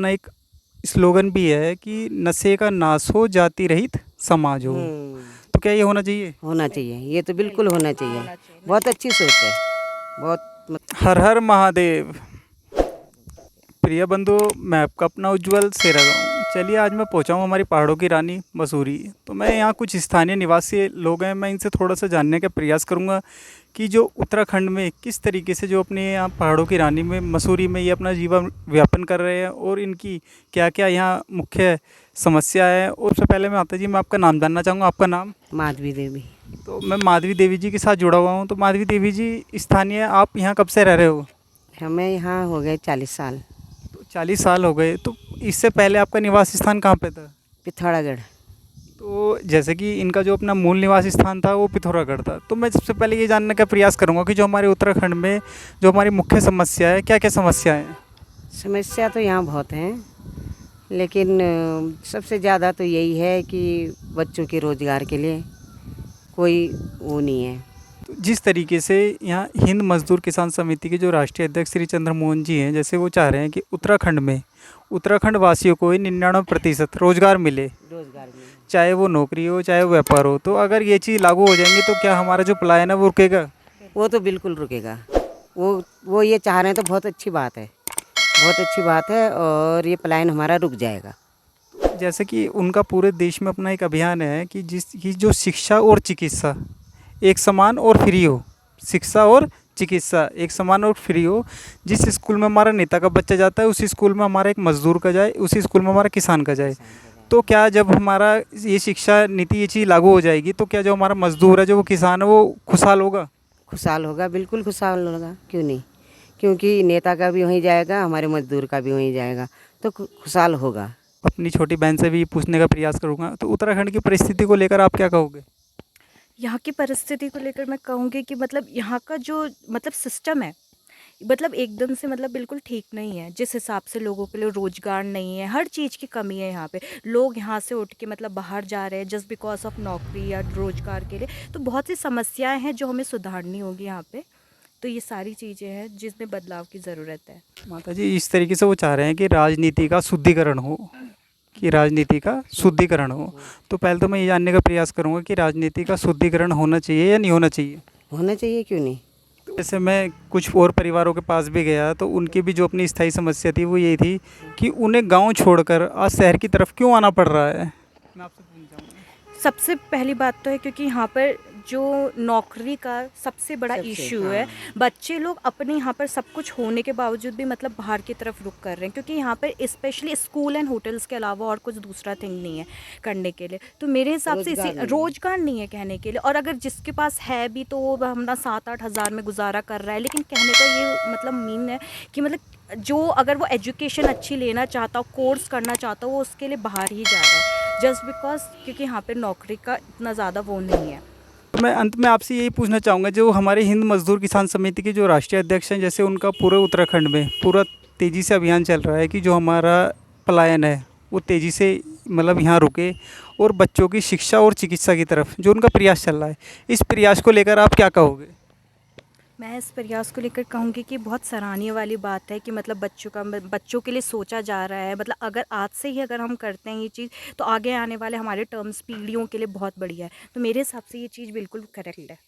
ना एक स्लोगन भी है कि नशे का नाश हो, जाति रहित समाज हो। तो क्या ये होना चाहिए? होना चाहिए, ये तो बिल्कुल होना चाहिए। बहुत अच्छी सोच है। बहुत हर हर महादेव। प्रिय बंधु, मैं आपका अपना उज्जवल सेरा हूँ। चलिए, आज मैं पहुँचा हूँ हमारी पहाड़ों की रानी मसूरी। तो मैं यहाँ कुछ स्थानीय निवासी लोग हैं, मैं इनसे थोड़ा सा जानने का प्रयास करूँगा कि जो उत्तराखंड में किस तरीके से जो अपने यहाँ पहाड़ों की रानी में मसूरी में ये अपना जीवन व्यापन कर रहे हैं और इनकी क्या क्या यहाँ मुख्य समस्या है। और उससे पहले माता जी, मैं आपका नाम जानना चाहूँगा। आपका नाम? माधवी देवी। तो मैं माधवी देवी जी के साथ जुड़ा हुआ हूँ। तो माधवी देवी जी, स्थानीय आप यहाँ कब से रह रहे हो? हमें यहाँ हो गए 40 साल। तो 40 साल हो गए। तो इससे पहले आपका निवास स्थान कहाँ पे था? पिथौरागढ़। तो जैसे कि इनका जो अपना मूल निवास स्थान था वो पिथौरागढ़ था। तो मैं सबसे पहले ये जानने का प्रयास करूंगा कि जो हमारे उत्तराखंड में जो हमारी मुख्य समस्या है, क्या क्या समस्या है? समस्या तो यहाँ बहुत हैं, लेकिन सबसे ज़्यादा तो यही है कि बच्चों के रोज़गार के लिए कोई वो नहीं है। तो जिस तरीके से यहाँ हिंद मजदूर किसान समिति के जो राष्ट्रीय अध्यक्ष श्री चंद्रमोहन जी हैं, जैसे वो चाह रहे हैं कि उत्तराखंड में उत्तराखंड वासियों को ही 99% रोजगार मिले, रोज़गार में चाहे वो नौकरी हो चाहे वो व्यापार हो। तो अगर ये चीज़ लागू हो जाएंगी तो क्या हमारा जो पलायन है वो रुकेगा? वो तो बिल्कुल रुकेगा। वो ये चाह रहे हैं तो बहुत अच्छी बात है, बहुत अच्छी बात है, और ये पलायन हमारा रुक जाएगा। जैसे कि उनका पूरे देश में अपना एक अभियान है कि जिसकी जो शिक्षा और चिकित्सा एक समान और फ्री हो। शिक्षा और चिकित्सा एक समान और फ्री हो। जिस स्कूल में हमारा नेता का बच्चा जाता है उसी स्कूल में हमारा एक मजदूर का जाए, उसी स्कूल में हमारा किसान का जाए। तो क्या जब हमारा ये शिक्षा नीति ये चीज़ लागू हो जाएगी तो क्या जो हमारा मजदूर है, जो वो किसान है, वो खुशहाल होगा? खुशहाल होगा, बिल्कुल खुशहाल होगा, क्यों नहीं। क्योंकि नेता का भी वहीं जाएगा, हमारे मजदूर का भी वहीं जाएगा, तो खुशहाल होगा। अपनी छोटी बहन से भी पूछने का प्रयास करूंगा। तो उत्तराखंड की परिस्थिति को लेकर आप क्या कहोगे? यहाँ की परिस्थिति को लेकर मैं कहूँगी कि मतलब यहाँ का जो मतलब सिस्टम है, मतलब एकदम से मतलब बिल्कुल ठीक नहीं है। जिस हिसाब से लोगों के लिए रोज़गार नहीं है, हर चीज़ की कमी है यहाँ पे। लोग यहाँ से उठ के मतलब बाहर जा रहे हैं जस्ट बिकॉज ऑफ नौकरी या रोज़गार के लिए। तो बहुत सी समस्याएं हैं जो हमें सुधारनी होगी यहाँ पे। तो ये सारी चीज़ें हैं जिसमें बदलाव की ज़रूरत है। माता जी, इस तरीके से वो चाह रहे हैं कि राजनीति का शुद्धिकरण हो, कि राजनीति का शुद्धिकरण हो। तो पहले तो मैं ये जानने का प्रयास करूंगा कि राजनीति का शुद्धिकरण होना चाहिए या नहीं होना चाहिए। होना चाहिए, क्यों नहीं। जैसे मैं कुछ और परिवारों के पास भी गया तो उनकी भी जो अपनी स्थायी समस्या थी वो यही थी कि उन्हें गांव छोड़कर आज शहर की तरफ क्यों आना पड़ रहा है। मैं आपसे पूछना चाहूँगा। सबसे पहली बात तो है क्योंकि यहाँ पर जो नौकरी का सबसे बड़ा इशू है। बच्चे लोग अपने यहाँ पर सब कुछ होने के बावजूद भी मतलब बाहर की तरफ रुख कर रहे हैं, क्योंकि यहाँ पर स्पेशली स्कूल एंड होटल्स के अलावा और कुछ दूसरा थिंग नहीं है करने के लिए। तो मेरे हिसाब से इसी रोज़गार नहीं है कहने के लिए। और अगर जिसके पास है भी तो वो अपना 7-8 हज़ार में गुजारा कर रहा है। लेकिन कहने का ये मतलब मीन है कि मतलब जो अगर वो एजुकेशन अच्छी लेना चाहता हो, कोर्स करना चाहता हो, वो उसके लिए बाहर ही जा रहा है जस्ट बिकॉज क्योंकि यहाँ पे नौकरी का इतना ज़्यादा वो नहीं है। तो मैं अंत में आपसे यही पूछना चाहूँगा, जो हमारे हिंद मजदूर किसान समिति के जो राष्ट्रीय अध्यक्ष हैं, जैसे उनका पूरे उत्तराखंड में पूरा तेज़ी से अभियान चल रहा है कि जो हमारा पलायन है वो तेज़ी से मतलब यहाँ रुके और बच्चों की शिक्षा और चिकित्सा की तरफ जो उनका प्रयास चल रहा है, इस प्रयास को लेकर आप क्या कहोगे? मैं इस प्रयास को लेकर कहूँगी कि बहुत सराहनीय वाली बात है कि मतलब बच्चों के लिए सोचा जा रहा है। मतलब अगर आज से ही अगर हम करते हैं ये चीज़ तो आगे आने वाले हमारे टर्म्स पीढ़ियों के लिए बहुत बढ़िया है। तो मेरे हिसाब से ये चीज़ बिल्कुल करेक्ट है,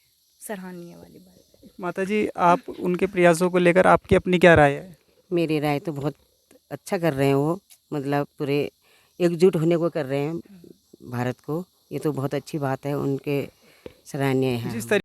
सराहनीय वाली बात है। माता जी, आप उनके प्रयासों को लेकर आपकी अपनी क्या राय है? मेरी राय तो बहुत अच्छा कर रहे हैं वो, मतलब पूरे एकजुट होने को कर रहे हैं भारत को। ये तो बहुत अच्छी बात है, उनके सराहनीय है। जिस